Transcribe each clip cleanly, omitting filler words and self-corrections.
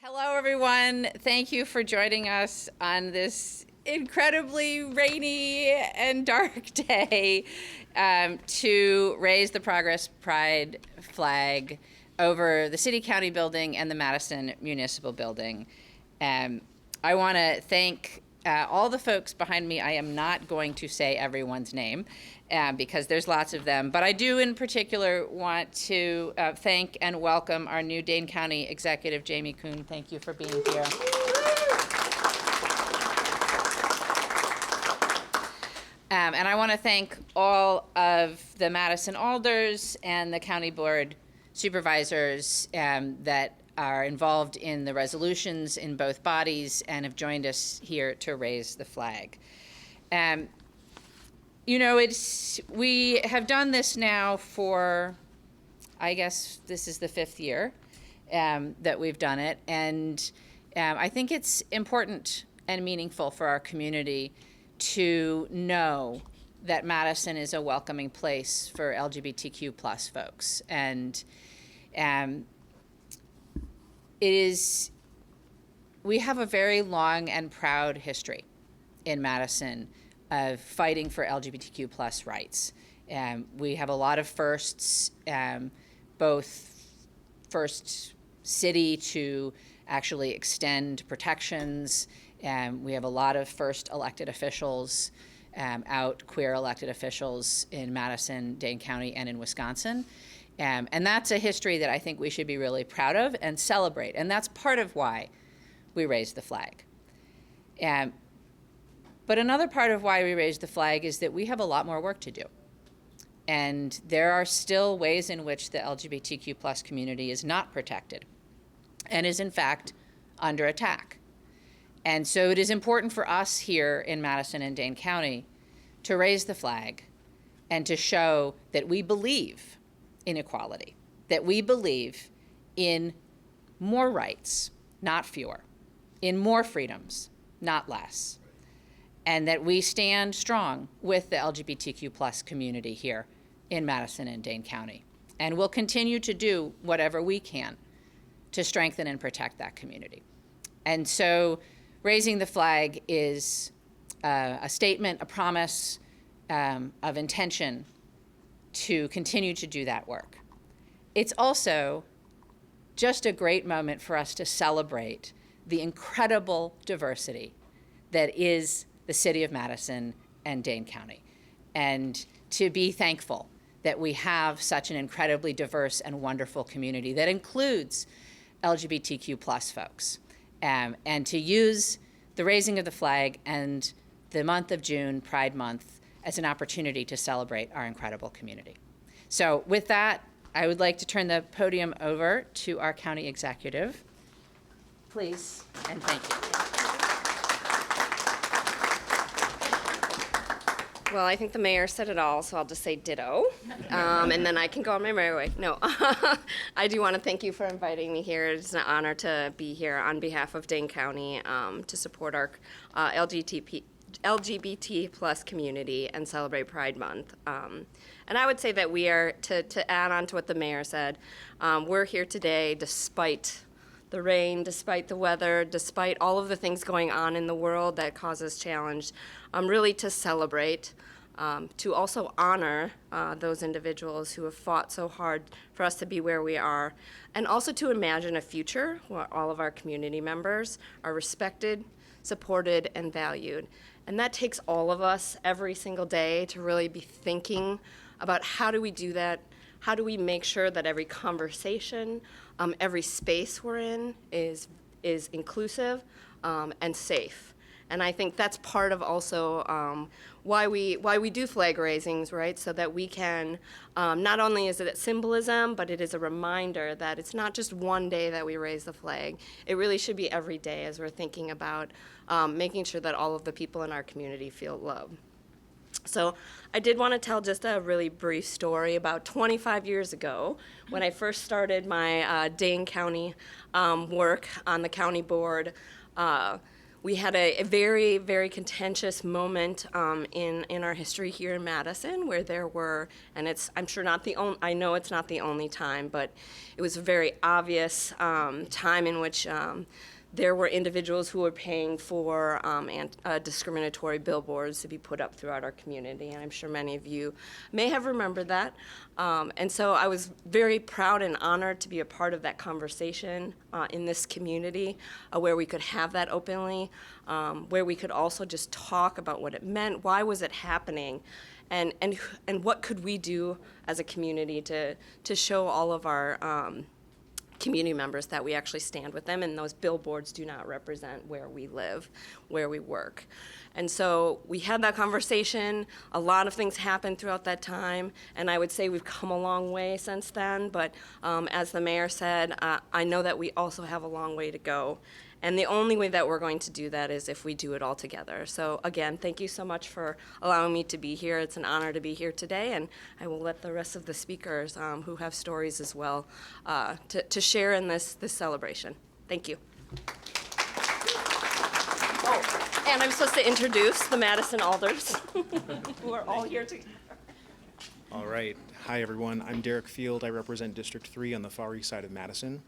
Hello, everyone. Thank you for joining us on this incredibly rainy and dark day to raise the Progress Pride flag over the City County Building and the Madison Municipal Building. I want to thank all the folks behind me. I am not going to say everyone's name because there's lots of them, but I do in particular want to thank and welcome our new Dane County Executive, Jamie Kuhn. Thank you for being here. And I want to thank all of the Madison Alders and the County Board Supervisors that are involved in the resolutions in both bodies and have joined us here to raise the flag. You know, we have done this now for, I guess this is the 5th year that we've done it, and I think it's important and meaningful for our community to know that Madison is a welcoming place for LGBTQ plus folks. And we have a very long and proud history in Madison of fighting for LGBTQ plus rights. We have a lot of firsts, both first city to actually extend protections. We have a lot of first elected officials queer elected officials in Madison, Dane County, and in Wisconsin. And that's a history that I think we should be really proud of and celebrate. And that's part of why we raised the flag. But another part of why we raised the flag is that we have a lot more work to do. And there are still ways in which the LGBTQ plus community is not protected and is in fact under attack. And so it is important for us here in Madison and Dane County to raise the flag and to show that we believe in equality, that we believe in more rights, not fewer, in more freedoms, not less, and that we stand strong with the LGBTQ plus community here in Madison and Dane County. And we'll continue to do whatever we can to strengthen and protect that community. And so raising the flag is a statement, a promise of intention to continue to do that work. It's also just a great moment for us to celebrate the incredible diversity that is the city of Madison and Dane County, and to be thankful that we have such an incredibly diverse and wonderful community that includes LGBTQ plus folks, and to use the raising of the flag and the month of June, Pride Month, as an opportunity to celebrate our incredible community. So with that, I would like to turn the podium over to our county executive. Please, and thank you. Well, I think the mayor said it all, so I'll just say ditto, and then I can go on my merry way. No, I do want to thank you for inviting me here. It's an honor to be here on behalf of Dane County to support our LGBT plus community and celebrate Pride Month. And I would say that we are, to add on to what the mayor said, we're here today despite the rain, despite the weather, despite all of the things going on in the world that causes challenge, really to celebrate, to also honor those individuals who have fought so hard for us to be where we are, and also to imagine a future where all of our community members are respected, supported, and valued. And that takes all of us every single day to really be thinking about how do we do that? How do we make sure that every conversation, every space we're in is inclusive and safe? And I think that's part of also why we do flag raisings, right? So that we can, not only is it symbolism, but it is a reminder that it's not just one day that we raise the flag. It really should be every day as we're thinking about making sure that all of the people in our community feel loved. So I did want to tell just a really brief story about 25 years ago when I first started my Dane County work on the county board. we had a very, very contentious moment in our history here in Madison, where there were, and I'm sure not the only, I know it's not the only time, but it was a very obvious time in which there were individuals who were paying for discriminatory billboards to be put up throughout our community, and I'm sure many of you may have remembered that. And so I was very proud and honored to be a part of that conversation in this community, where we could have that openly, where we could also just talk about what it meant, why was it happening, and what could we do as a community to show all of our community members that we actually stand with them, and those billboards do not represent where we live, where we work. And so we had that conversation. A lot of things happened throughout that time, and I would say we've come a long way since then, but as the mayor said, I know that we also have a long way to go. And the only way that we're going to do that is if we do it all together. So again, thank you so much for allowing me to be here. It's an honor to be here today, and I will let the rest of the speakers who have stories as well to share in this celebration. Thank you. Oh, and I'm supposed to introduce the Madison Alders, who are all here together. All right. Hi, everyone. I'm Derek Field. I represent District 3 on the far east side of Madison.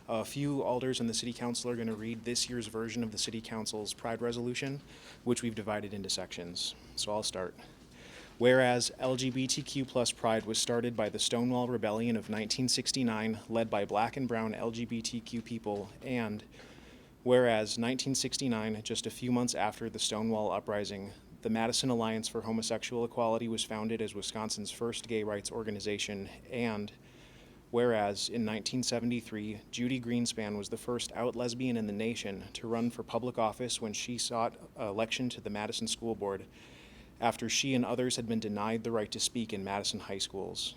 A few alders and the City Council are going to read this year's version of the City Council's Pride Resolution, which we've divided into sections. So I'll start. Whereas LGBTQ plus Pride was started by the Stonewall Rebellion of 1969, led by Black and brown LGBTQ people, and whereas 1969, just a few months after the Stonewall Uprising, the Madison Alliance for Homosexual Equality was founded as Wisconsin's first gay rights organization, and whereas in 1973, Judy Greenspan was the first out lesbian in the nation to run for public office when she sought election to the Madison School Board after she and others had been denied the right to speak in Madison high schools.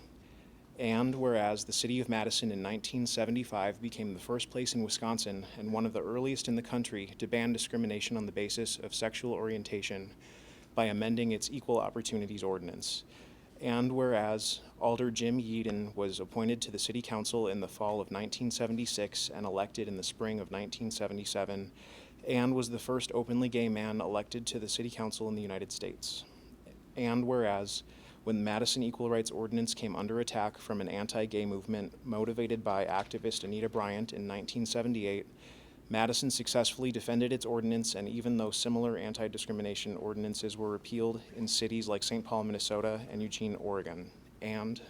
And whereas the city of Madison in 1975 became the first place in Wisconsin and one of the earliest in the country to ban discrimination on the basis of sexual orientation by amending its Equal Opportunities Ordinance. And whereas Alder Jim Yeadon was appointed to the City Council in the fall of 1976 and elected in the spring of 1977, and was the first openly gay man elected to the City Council in the United States. And whereas when the Madison Equal Rights Ordinance came under attack from an anti-gay movement motivated by activist Anita Bryant in 1978, Madison successfully defended its ordinance, and even though similar anti-discrimination ordinances were repealed in cities like St. Paul, Minnesota, and Eugene, Oregon. And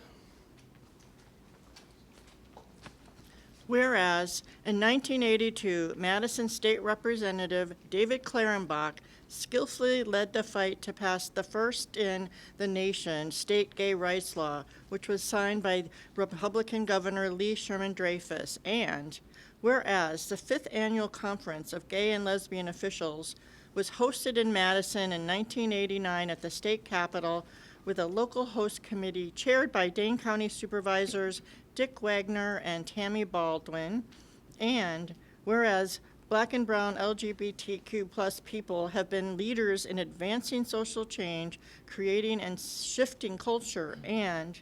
whereas in 1982, Madison State Representative David Clarenbach skillfully led the fight to pass the first in the nation state gay rights law, which was signed by Republican Governor Lee Sherman Dreyfus, and whereas the 5th Annual Conference of Gay and Lesbian Officials was hosted in Madison in 1989 at the state capitol with a local host committee chaired by Dane County Supervisors Dick Wagner and Tammy Baldwin, and whereas Black and brown LGBTQ plus people have been leaders in advancing social change, creating and shifting culture, and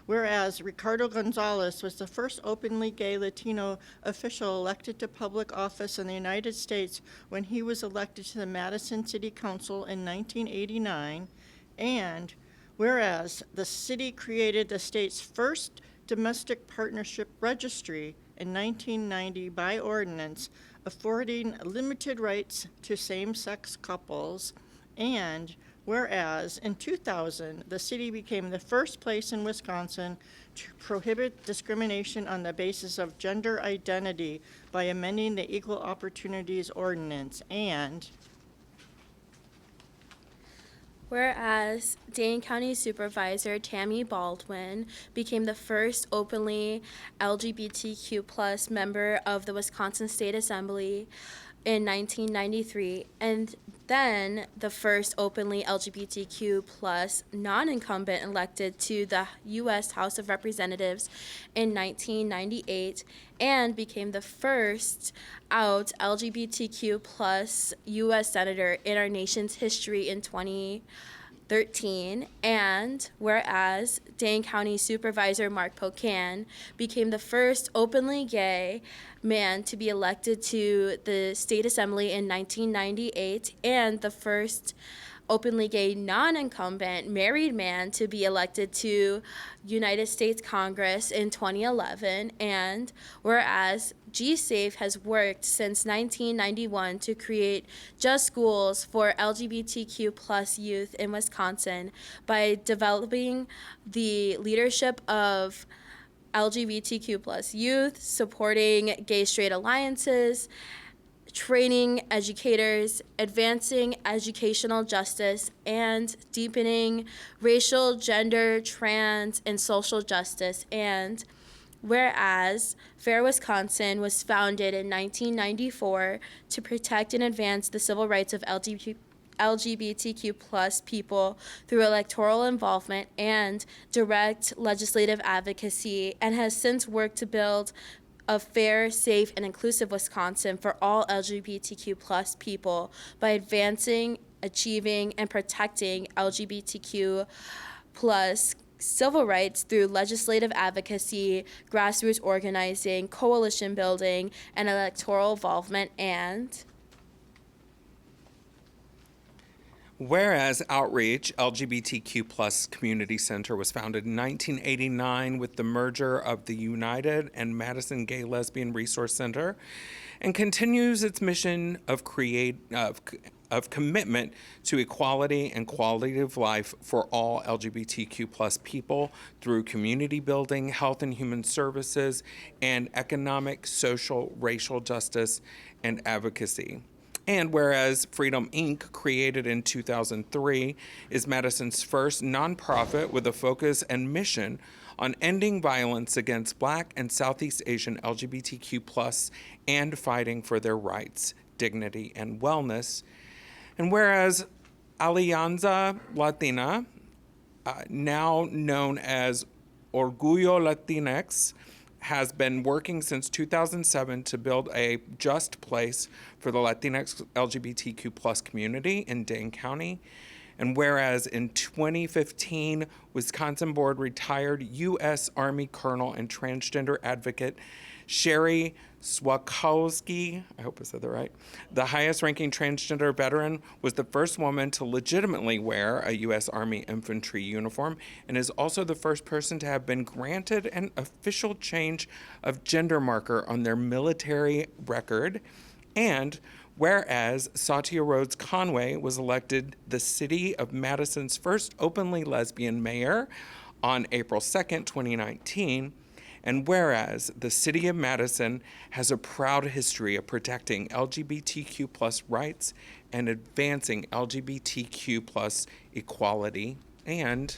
whereas Ricardo Gonzalez was the first openly gay Latino official elected to public office in the United States when he was elected to the Madison City Council in 1989, and whereas the city created the state's first domestic partnership registry in 1990 by ordinance, affording limited rights to same-sex couples, and whereas in 2000, the city became the first place in Wisconsin to prohibit discrimination on the basis of gender identity by amending the Equal Opportunities Ordinance, and whereas Dane County Supervisor Tammy Baldwin became the first openly LGBTQ plus member of the Wisconsin State Assembly in 1993, and then the first openly LGBTQ plus non-incumbent elected to the U.S. House of Representatives in 1998, and became the first out LGBTQ plus U.S. Senator in our nation's history in 20 13, and whereas Dane County Supervisor Mark Pocan became the first openly gay man to be elected to the State Assembly in 1998, and the first openly gay non-incumbent married man to be elected to United States Congress in 2011, and whereas GSAFE has worked since 1991 to create just schools for LGBTQ plus youth in Wisconsin by developing the leadership of LGBTQ plus youth, supporting gay-straight alliances, training educators, advancing educational justice, and deepening racial, gender, trans, and social justice. And whereas Fair Wisconsin was founded in 1994 to protect and advance the civil rights of LGBTQ plus people through electoral involvement and direct legislative advocacy, and has since worked to build a fair, safe, and inclusive Wisconsin for all LGBTQ plus people by advancing, achieving, and protecting LGBTQ plus civil rights through legislative advocacy, grassroots organizing, coalition building, and electoral involvement. And whereas Outreach LGBTQ plus Community Center was founded in 1989 with the merger of the United and Madison Gay Lesbian Resource Center, and continues its mission of commitment to equality and quality of life for all LGBTQ plus people through community building, health and human services, and economic, social, racial justice and advocacy. And whereas Freedom Inc., created in 2003, is Madison's first nonprofit with a focus and mission on ending violence against Black and Southeast Asian LGBTQ plus and fighting for their rights, dignity, and wellness. And whereas Alianza Latina, now known as Orgullo Latinx, has been working since 2007 to build a just place for the Latinx LGBTQ plus community in Dane County. And whereas in 2015, Wisconsin Board retired U.S. Army Colonel and transgender advocate Sherry Swakowski, I hope I said that right, the highest ranking transgender veteran, was the first woman to legitimately wear a U.S. Army infantry uniform, and is also the first person to have been granted an official change of gender marker on their military record. And whereas Satya Rhodes-Conway was elected the city of Madison's first openly lesbian mayor on April 2nd, 2019, and whereas the city of Madison has a proud history of protecting LGBTQ plus rights and advancing LGBTQ plus equality, and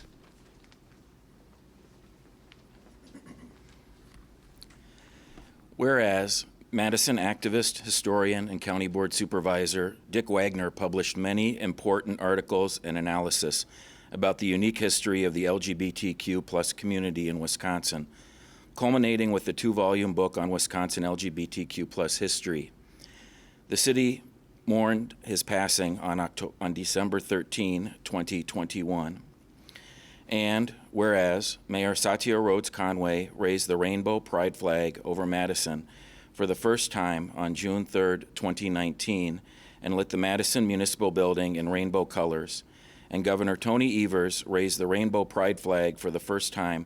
whereas Madison activist, historian, and county board supervisor Dick Wagner published many important articles and analysis about the unique history of the LGBTQ plus community in Wisconsin, culminating with the 2-volume book on Wisconsin LGBTQ plus history. The city mourned his passing on December 13, 2021. And whereas Mayor Satya Rhodes-Conway raised the rainbow pride flag over Madison for the first time on June 3, 2019, and lit the Madison Municipal Building in rainbow colors, and Governor Tony Evers raised the rainbow pride flag for the first time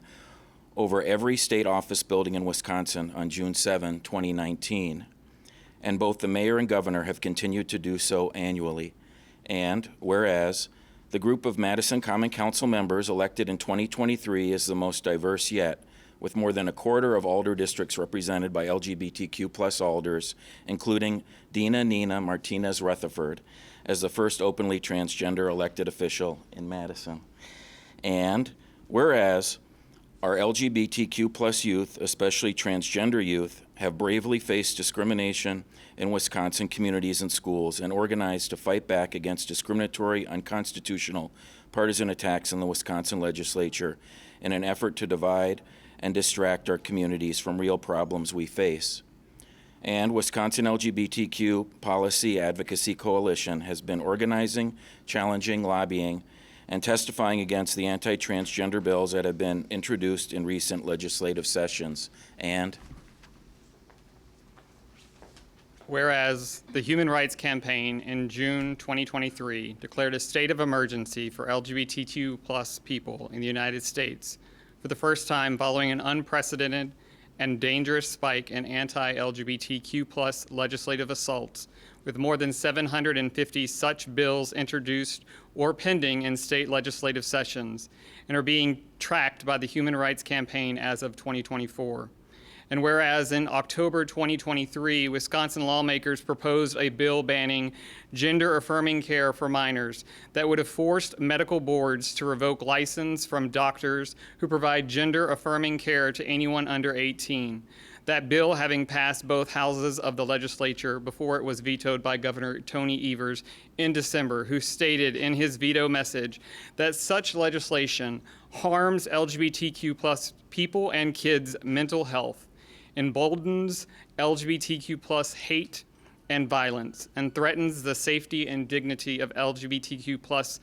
over every state office building in Wisconsin on June 7, 2019. And both the mayor and governor have continued to do so annually. And whereas the group of Madison Common Council members elected in 2023 is the most diverse yet, with more than a quarter of alder districts represented by LGBTQ plus alders, including Dina Nina Martinez Rutherford as the first openly transgender elected official in Madison. And whereas our LGBTQ plus youth, especially transgender youth, have bravely faced discrimination in Wisconsin communities and schools and organized to fight back against discriminatory, unconstitutional, partisan attacks in the Wisconsin legislature in an effort to divide and distract our communities from real problems we face. And Wisconsin LGBTQ Policy Advocacy Coalition has been organizing, challenging, lobbying, and testifying against the anti-transgender bills that have been introduced in recent legislative sessions. And whereas the Human Rights Campaign in June 2023 declared a state of emergency for LGBTQ plus people in the United States for the first time following an unprecedented and dangerous spike in anti-LGBTQ plus legislative assaults, with more than 750 such bills introduced or pending in state legislative sessions, and are being tracked by the Human Rights Campaign as of 2024. And whereas in October 2023, Wisconsin lawmakers proposed a bill banning gender-affirming care for minors that would have forced medical boards to revoke license from doctors who provide gender-affirming care to anyone under 18. That bill having passed both houses of the legislature before it was vetoed by Governor Tony Evers in December, who stated in his veto message that such legislation harms LGBTQ plus people and kids' mental health, emboldens LGBTQ plus hate and violence, and threatens the safety and dignity of LGBTQ plus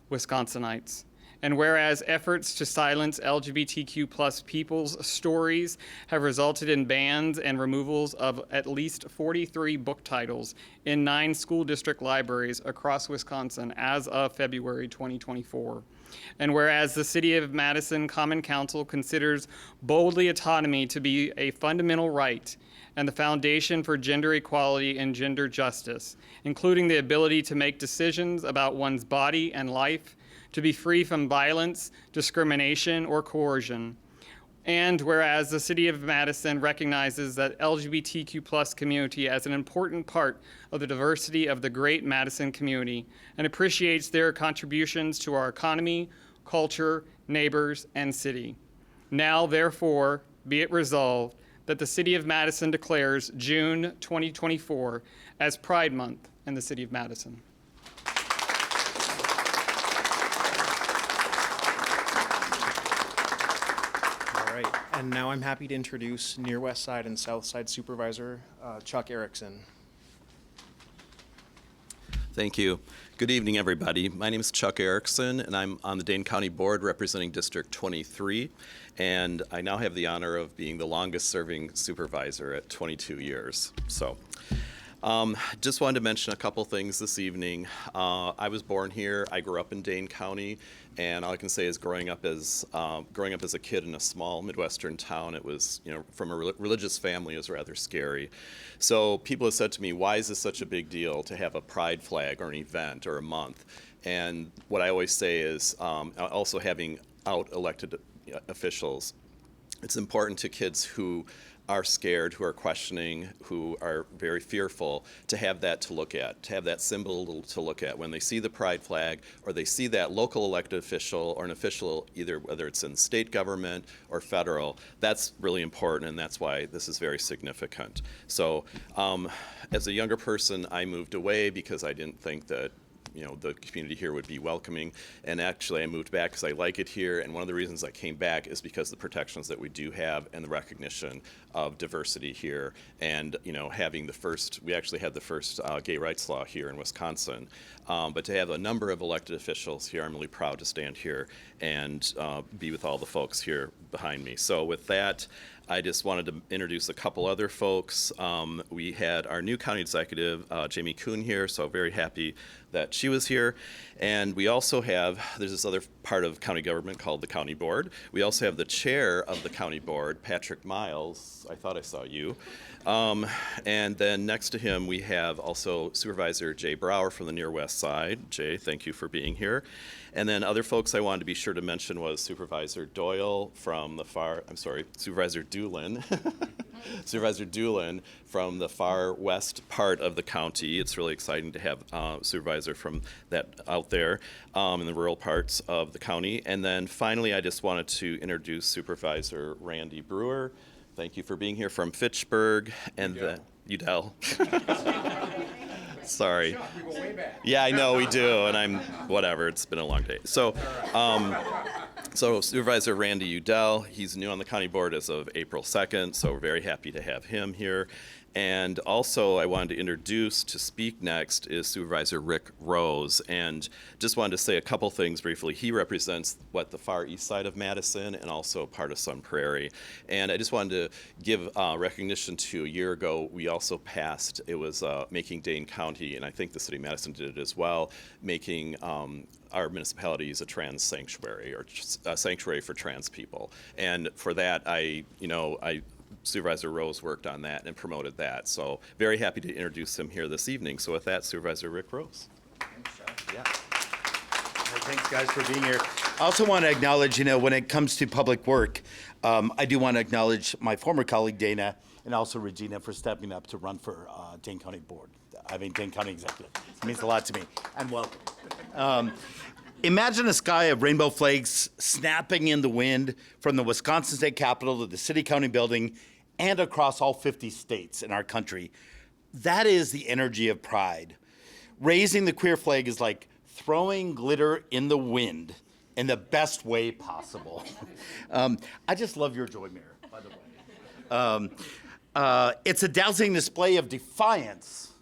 Wisconsinites. And whereas efforts to silence LGBTQ plus people's stories have resulted in bans and removals of at least 43 book titles in 9 school district libraries across Wisconsin as of February 2024. And whereas the City of Madison Common Council considers boldly autonomy to be a fundamental right and the foundation for gender equality and gender justice, including the ability to make decisions about one's body and life, to be free from violence, discrimination, or coercion. And whereas the City of Madison recognizes that LGBTQ plus community as an important part of the diversity of the great Madison community and appreciates their contributions to our economy, culture, neighbors, and city. Now, therefore, be it resolved that the City of Madison declares June 2024 as Pride Month in the City of Madison. And now I'm happy to introduce Near West Side and South Side Supervisor Chuck Erickson. Thank you. Good evening, everybody. My name is Chuck Erickson, and I'm on the Dane County Board representing District 23, and I now have the honor of being the longest-serving supervisor at 22 years. Just wanted to mention a couple things this evening. I was born here. I grew up in Dane County, and all I can say is growing up as a kid in a small Midwestern town, it was, from a religious family, it was rather scary. So people have said to me, why is this such a big deal to have a pride flag or an event or a month? And what I always say is, also having out elected officials, it's important to kids who are scared, who are questioning, who are very fearful, to have that to look at, to have that symbol to look at. When they see the pride flag or they see that local elected official or an official, either whether it's in state government or federal, that's really important, and that's why this is very significant. So as a younger person, I moved away because I didn't think that the community here would be welcoming. And actually I moved back because I like it here. And one of the reasons I came back is because the protections that we do have and the recognition of diversity here. And, we actually had the first gay rights law here in Wisconsin. But to have a number of elected officials here, I'm really proud to stand here and be with all the folks here behind me. So with that, I just wanted to introduce a couple other folks. We had our new county executive, Jamie Kuhn, here, so very happy that she was here. And we also have, there's this other part of county government called the county board. We also have the chair of the county board, Patrick Miles. I thought I saw you. And then next to him, we have also Supervisor Jay Brower from the Near West Side. Jay, thank you for being here. And then other folks I wanted to be sure to mention was Supervisor Doyle from the Supervisor Doolin. Supervisor Doolin from the far west part of the county. It's really exciting to have a supervisor from that out there in the rural parts of the county. And then finally, I just wanted to introduce Supervisor Randy Brewer. Thank you for being here from Fitchburg and Udell. Sorry. We go way back. Yeah, I know we do, and whatever. It's been a long day. So So Supervisor Randy Udell, he's new on the county board as of April 2nd, so we're very happy to have him here. And also I wanted to introduce, to speak next, is Supervisor Rick Rose. And just wanted to say a couple things briefly. He represents the far east side of Madison and also part of Sun Prairie. And I just wanted to give recognition to a year ago, we also passed, it was making Dane County, and I think the city of Madison did it as well, making our municipality is a trans sanctuary, or a sanctuary for trans people. And for that, Supervisor Rose worked on that and promoted that. So very happy to introduce him here this evening. So with that, Supervisor Rick Rose. Thanks, Jeff. Yeah. Thanks, guys, for being here. I also want to acknowledge, when it comes to public work, I do want to acknowledge my former colleague Dana and also Regina for stepping up to run for Dane County Dane County Executive. It means a lot to me. And welcome. Imagine a sky of rainbow flags snapping in the wind from the Wisconsin State Capitol to the City County Building and across all 50 states in our country. That is the energy of pride. Raising the queer flag is like throwing glitter in the wind in the best way possible. I just love your joy, Mayor, by the way. It's a dazzling display of defiance,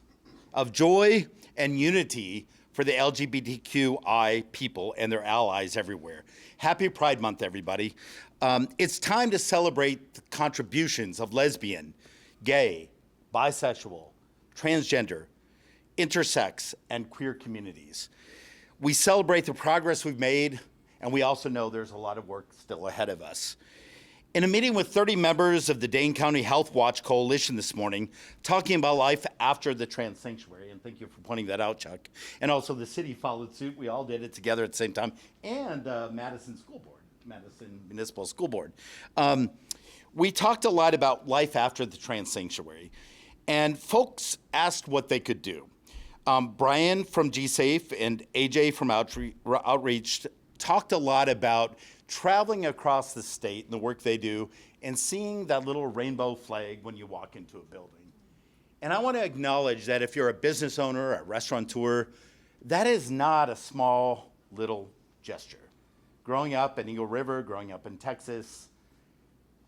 of joy and unity for the LGBTQI people and their allies everywhere. Happy Pride Month, everybody. It's time to celebrate the contributions of lesbian, gay, bisexual, transgender, intersex, and queer communities. We celebrate the progress we've made, and we also know there's a lot of work still ahead of us. In a meeting with 30 members of the Dane County Health Watch Coalition this morning, talking about life after the trans sanctuary, and thank you for pointing that out, Chuck, and also the city followed suit. We all did it together at the same time, and Madison Municipal School Board. We talked a lot about life after the trans sanctuary, and folks asked what they could do. Brian from GSAFE and AJ from Outreach talked a lot about traveling across the state and the work they do and seeing that little rainbow flag when you walk into a building. And I want to acknowledge that if you're a business owner, a restaurateur, that is not a small little gesture. Growing up in Eagle River, growing up in Texas,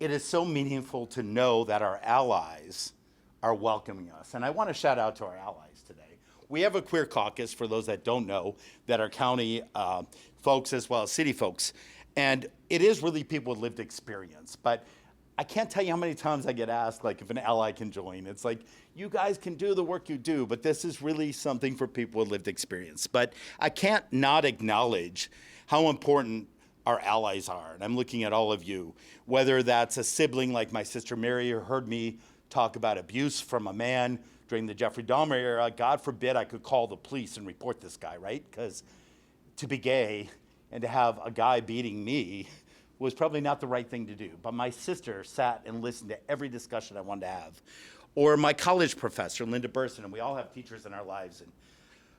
it is so meaningful to know that our allies are welcoming us. And I want to shout out to our allies today. We have a queer caucus, for those that don't know, that are county folks as well as city folks. And it is really people with lived experience. But I can't tell you how many times I get asked, like, if an ally can join. It's like, you guys can do the work you do, but this is really something for people with lived experience. But I can't not acknowledge how important our allies are. And I'm looking at all of you, whether that's a sibling like my sister Mary, who heard me talk about abuse from a man during the Jeffrey Dahmer era. God forbid I could call the police and report this guy, right? Because to be gay and to have a guy beating me was probably not the right thing to do. But my sister sat and listened to every discussion I wanted to have. Or my college professor, Linda Burson, and we all have teachers in our lives and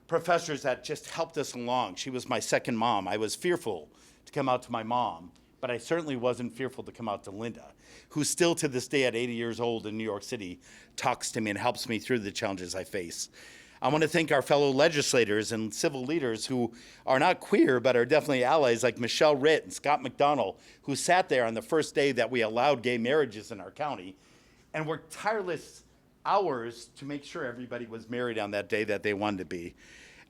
professors that just helped us along. She was my second mom. I was fearful to come out to my mom, but I certainly wasn't fearful to come out to Linda, who still to this day at 80 years old in New York City talks to me and helps me through the challenges I face. I want to thank our fellow legislators and civil leaders who are not queer, but are definitely allies, like Michelle Ritt and Scott McDonald, who sat there on the first day that we allowed gay marriages in our county and worked tireless hours to make sure everybody was married on that day that they wanted to be.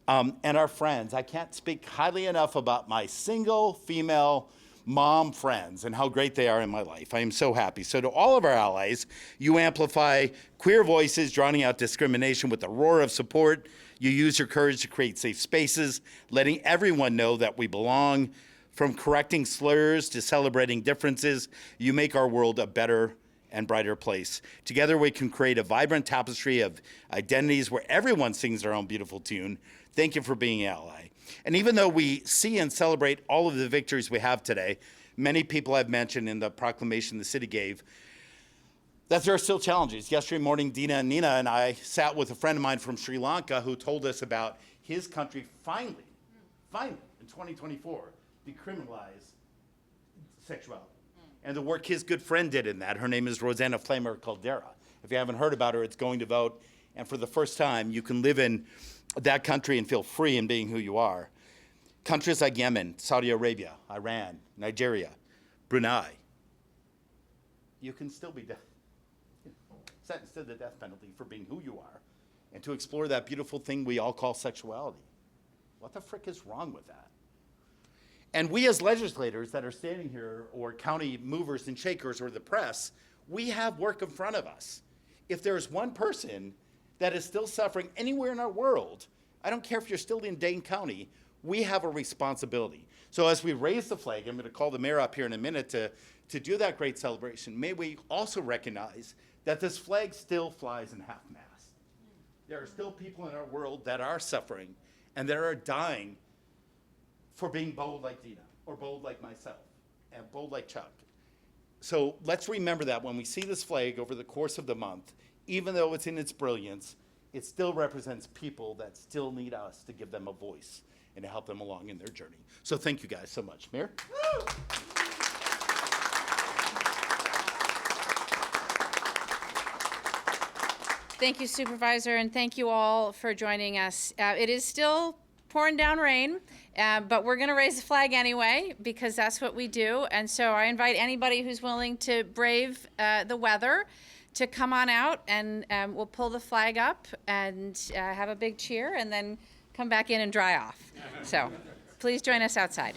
And our friends, I can't speak highly enough about my single female mom friends and how great they are in my life. I am so happy. So to all of our allies, you amplify queer voices, drowning out discrimination with a roar of support. You use your courage to create safe spaces, letting everyone know that we belong. From correcting slurs to celebrating differences, you make our world a better and brighter place. Together we can create a vibrant tapestry of identities where everyone sings their own beautiful tune. Thank you for being an ally. And even though we see and celebrate all of the victories we have today, many people have mentioned in the proclamation the city gave that there are still challenges. Yesterday morning, Dina and Nina and I sat with a friend of mine from Sri Lanka who told us about his country finally, in 2024, decriminalized sexuality. And the work his good friend did in that. Her name is Rosanna Flamer Caldera. If you haven't heard about her, it's Going to Vote. And for the first time, you can live in that country and feel free in being who you are. Countries like Yemen, Saudi Arabia, Iran, Nigeria, Brunei, you can still be sentenced to the death penalty for being who you are and to explore that beautiful thing we all call sexuality. What the frick is wrong with that? And we as legislators that are standing here, or county movers and shakers, or the press, we have work in front of us. If there's one person that is still suffering anywhere in our world, I don't care if you're still in Dane County, we have a responsibility. So as we raise the flag, I'm going to call the mayor up here in a minute to do that great celebration. May we also recognize that this flag still flies in half-mast. There are still people in our world that are suffering and that are dying for being bold like Dina, or bold like myself, and bold like Chuck. So let's remember that when we see this flag over the course of the month, even though it's in its brilliance, it still represents people that still need us to give them a voice and to help them along in their journey. So thank you guys so much. Mayor? Woo! Thank you, Supervisor, and thank you all for joining us. It is still pouring down rain, but we're going to raise the flag anyway because that's what we do. And so I invite anybody who's willing to brave the weather to come on out, and we'll pull the flag up and have a big cheer and then come back in and dry off. So please join us outside.